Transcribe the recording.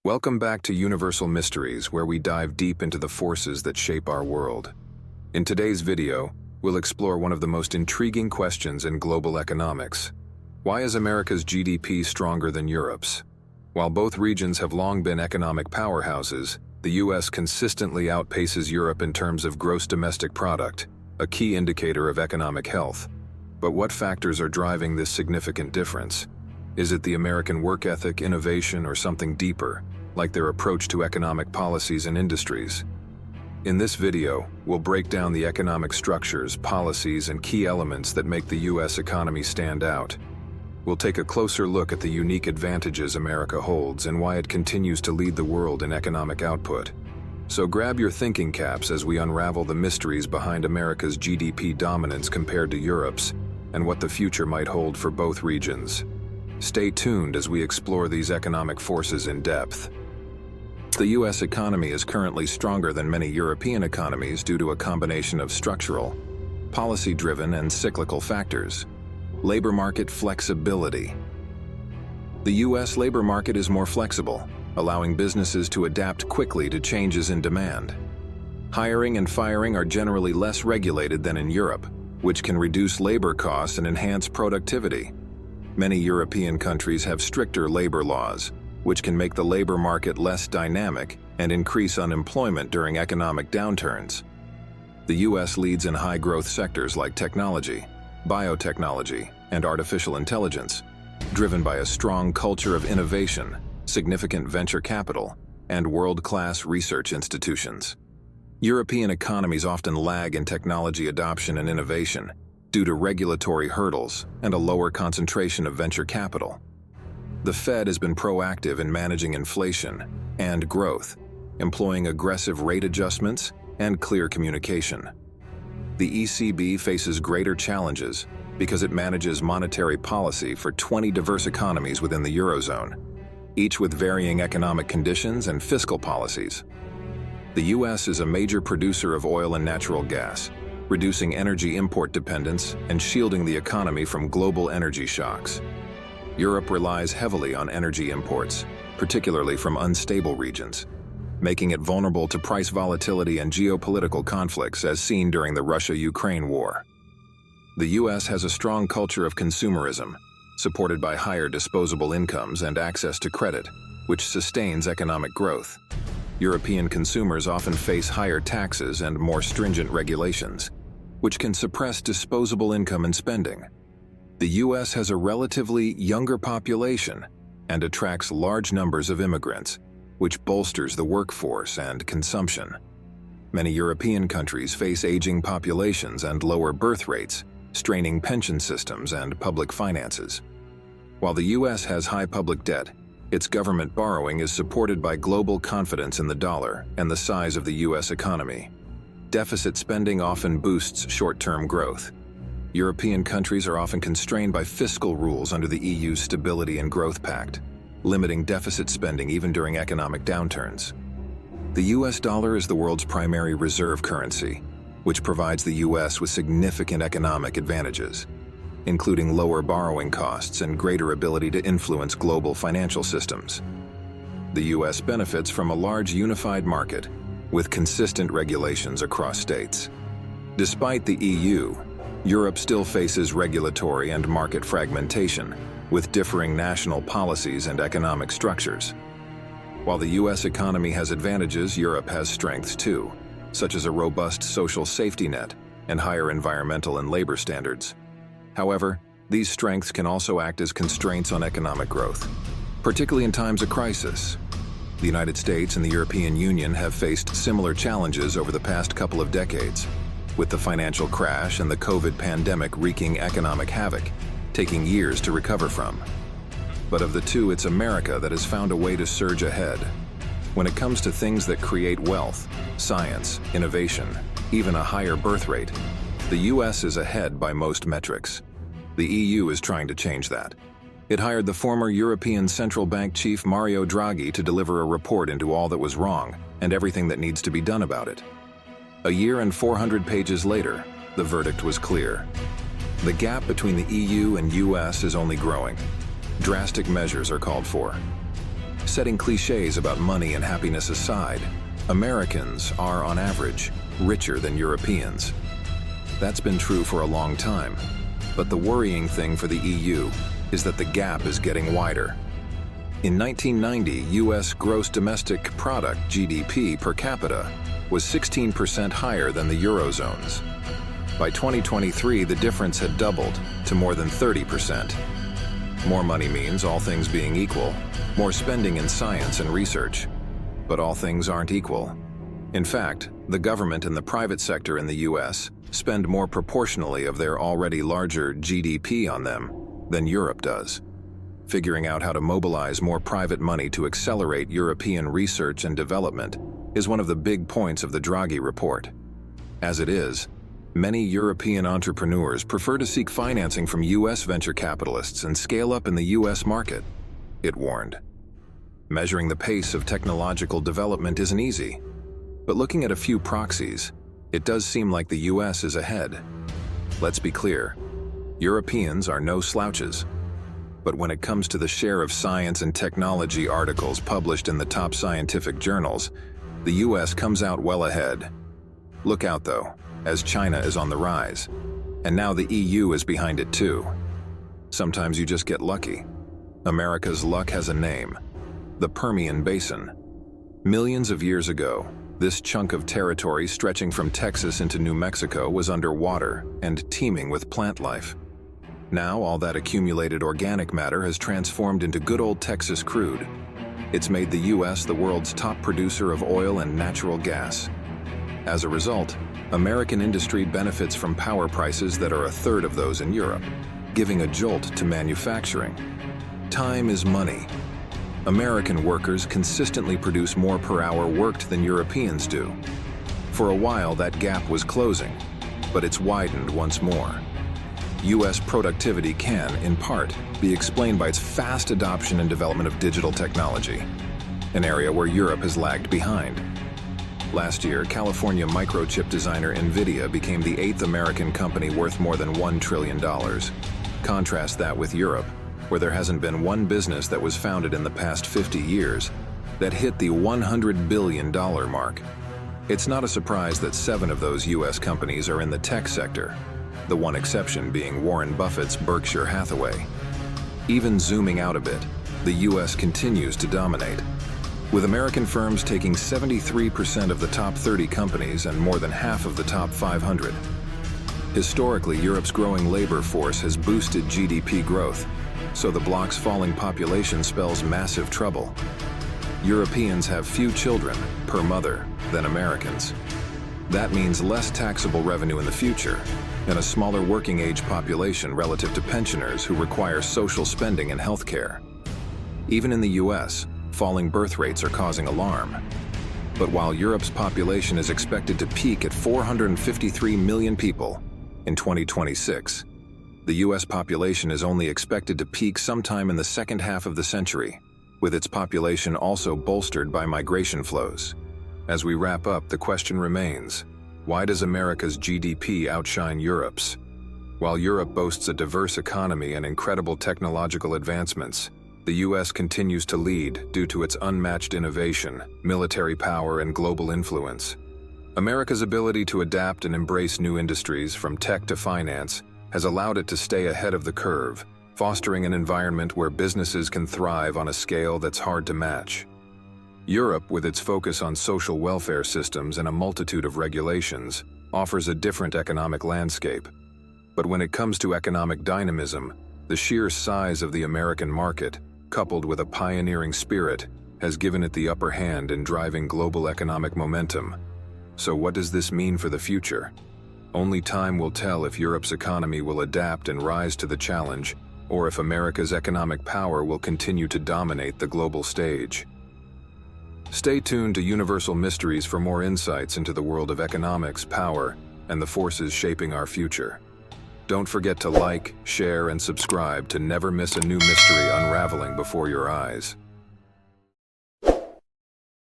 Welcome back to Universal Mysteries, where we dive deep into the forces that shape our world. In today's video, we'll explore one of the most intriguing questions in global economics. Why is America's GDP stronger than Europe's? While both regions have long been economic powerhouses, the US consistently outpaces Europe in terms of gross domestic product, a key indicator of economic health. But what factors are driving this significant difference? Is it the American work ethic, innovation, or something deeper, like their approach to economic policies and industries? In this video, we'll break down the economic structures, policies, and key elements that make the US economy stand out. We'll take a closer look at the unique advantages America holds and why it continues to lead the world in economic output. So grab your thinking caps as we unravel the mysteries behind America's GDP dominance compared to Europe's, and what the future might hold for both regions. Stay tuned as we explore these economic forces in depth. The US economy is currently stronger than many European economies due to a combination of structural, policy-driven, and cyclical factors. Labor market flexibility. The US labor market is more flexible, allowing businesses to adapt quickly to changes in demand. Hiring and firing are generally less regulated than in Europe, which can reduce labor costs and enhance productivity. Many European countries have stricter labor laws, which can make the labor market less dynamic and increase unemployment during economic downturns. The US leads in high-growth sectors like technology, biotechnology, and artificial intelligence, driven by a strong culture of innovation, significant venture capital, and world-class research institutions. European economies often lag in technology adoption and innovation due to regulatory hurdles and a lower concentration of venture capital. The Fed has been proactive in managing inflation and growth, employing aggressive rate adjustments and clear communication. The ECB faces greater challenges because it manages monetary policy for 20 diverse economies within the Eurozone, each with varying economic conditions and fiscal policies. The US is a major producer of oil and natural gas, reducing energy import dependence and shielding the economy from global energy shocks. Europe relies heavily on energy imports, particularly from unstable regions, making it vulnerable to price volatility and geopolitical conflicts as seen during the Russia-Ukraine war. The US has a strong culture of consumerism, supported by higher disposable incomes and access to credit, which sustains economic growth. European consumers often face higher taxes and more stringent regulations, which can suppress disposable income and spending. The US has a relatively younger population and attracts large numbers of immigrants, which bolsters the workforce and consumption. Many European countries face aging populations and lower birth rates, straining pension systems and public finances. While the US has high public debt, its government borrowing is supported by global confidence in the dollar and the size of the US economy. Deficit spending often boosts short-term growth. European countries are often constrained by fiscal rules under the EU's Stability and Growth Pact, limiting deficit spending even during economic downturns. The US dollar is the world's primary reserve currency, which provides the US with significant economic advantages, including lower borrowing costs and greater ability to influence global financial systems. The US benefits from a large unified market, with consistent regulations across states. Despite the EU, Europe still faces regulatory and market fragmentation, with differing national policies and economic structures. While the US economy has advantages, Europe has strengths too, such as a robust social safety net and higher environmental and labor standards. However, these strengths can also act as constraints on economic growth, particularly in times of crisis. The United States and the European Union have faced similar challenges over the past couple of decades, with the financial crash and the COVID pandemic wreaking economic havoc, taking years to recover from. But of the two, it's America that has found a way to surge ahead. When it comes to things that create wealth, science, innovation, even a higher birth rate, the US is ahead by most metrics. The EU is trying to change that. It hired the former European Central Bank chief Mario Draghi to deliver a report into all that was wrong and everything that needs to be done about it. A year and 400 pages later, the verdict was clear. The gap between the EU and US is only growing. Drastic measures are called for. Setting cliches about money and happiness aside, Americans are, on average, richer than Europeans. That's been true for a long time, but the worrying thing for the EU is that the gap is getting wider. In 1990, U.S. gross domestic product (GDP) per capita was 16% higher than the Eurozone's. By 2023, the difference had doubled to more than 30%. More money means, all things being equal, more spending in science and research. But all things aren't equal. In fact, the government and the private sector in the U.S. spend more proportionally of their already larger GDP on them than Europe does. Figuring out how to mobilize more private money to accelerate European research and development is one of the big points of the Draghi report. As it is, many European entrepreneurs prefer to seek financing from U.S. venture capitalists and scale up in the U.S. market, it warned. Measuring the pace of technological development isn't easy, but looking at a few proxies, it does seem like the U.S. is ahead. Let's be clear, Europeans are no slouches. But when it comes to the share of science and technology articles published in the top scientific journals, the U.S. comes out well ahead. Look out though, as China is on the rise, and now the EU is behind it too. Sometimes you just get lucky. America's luck has a name: the Permian Basin. Millions of years ago, this chunk of territory stretching from Texas into New Mexico was underwater and teeming with plant life. Now all that accumulated organic matter has transformed into good old Texas crude. It's made the U.S. the world's top producer of oil and natural gas. As a result, American industry benefits from power prices that are a third of those in Europe, giving a jolt to manufacturing. Time is money. American workers consistently produce more per hour worked than Europeans do. For a while, that gap was closing, but it's widened once more. U.S. productivity can, in part, be explained by its fast adoption and development of digital technology, an area where Europe has lagged behind. Last year, California microchip designer NVIDIA became the 8th American company worth more than $1 trillion. Contrast that with Europe, where there hasn't been one business that was founded in the past 50 years that hit the $100 billion mark. It's not a surprise that 7 of those U.S. companies are in the tech sector, the one exception being Warren Buffett's Berkshire Hathaway. Even zooming out a bit, the U.S. continues to dominate, with American firms taking 73% of the top 30 companies and more than half of the top 500. Historically, Europe's growing labor force has boosted GDP growth, so the bloc's falling population spells massive trouble. Europeans have few children per mother than Americans. That means less taxable revenue in the future, and a smaller working-age population relative to pensioners who require social spending and health care. Even in the U.S., falling birth rates are causing alarm. But while Europe's population is expected to peak at 453 million people in 2026, the U.S. population is only expected to peak sometime in the second half of the century, with its population also bolstered by migration flows. As we wrap up, the question remains: why does America's GDP outshine Europe's? While Europe boasts a diverse economy and incredible technological advancements, the U.S. continues to lead due to its unmatched innovation, military power, and global influence. America's ability to adapt and embrace new industries, from tech to finance, has allowed it to stay ahead of the curve, fostering an environment where businesses can thrive on a scale that's hard to match. Europe, with its focus on social welfare systems and a multitude of regulations, offers a different economic landscape. But when it comes to economic dynamism, the sheer size of the American market, coupled with a pioneering spirit, has given it the upper hand in driving global economic momentum. So what does this mean for the future? Only time will tell if Europe's economy will adapt and rise to the challenge, or if America's economic power will continue to dominate the global stage. Stay tuned to Universal Mysteries for more insights into the world of economics, power, and the forces shaping our future. Don't forget to like, share, and subscribe to never miss a new mystery unraveling before your eyes.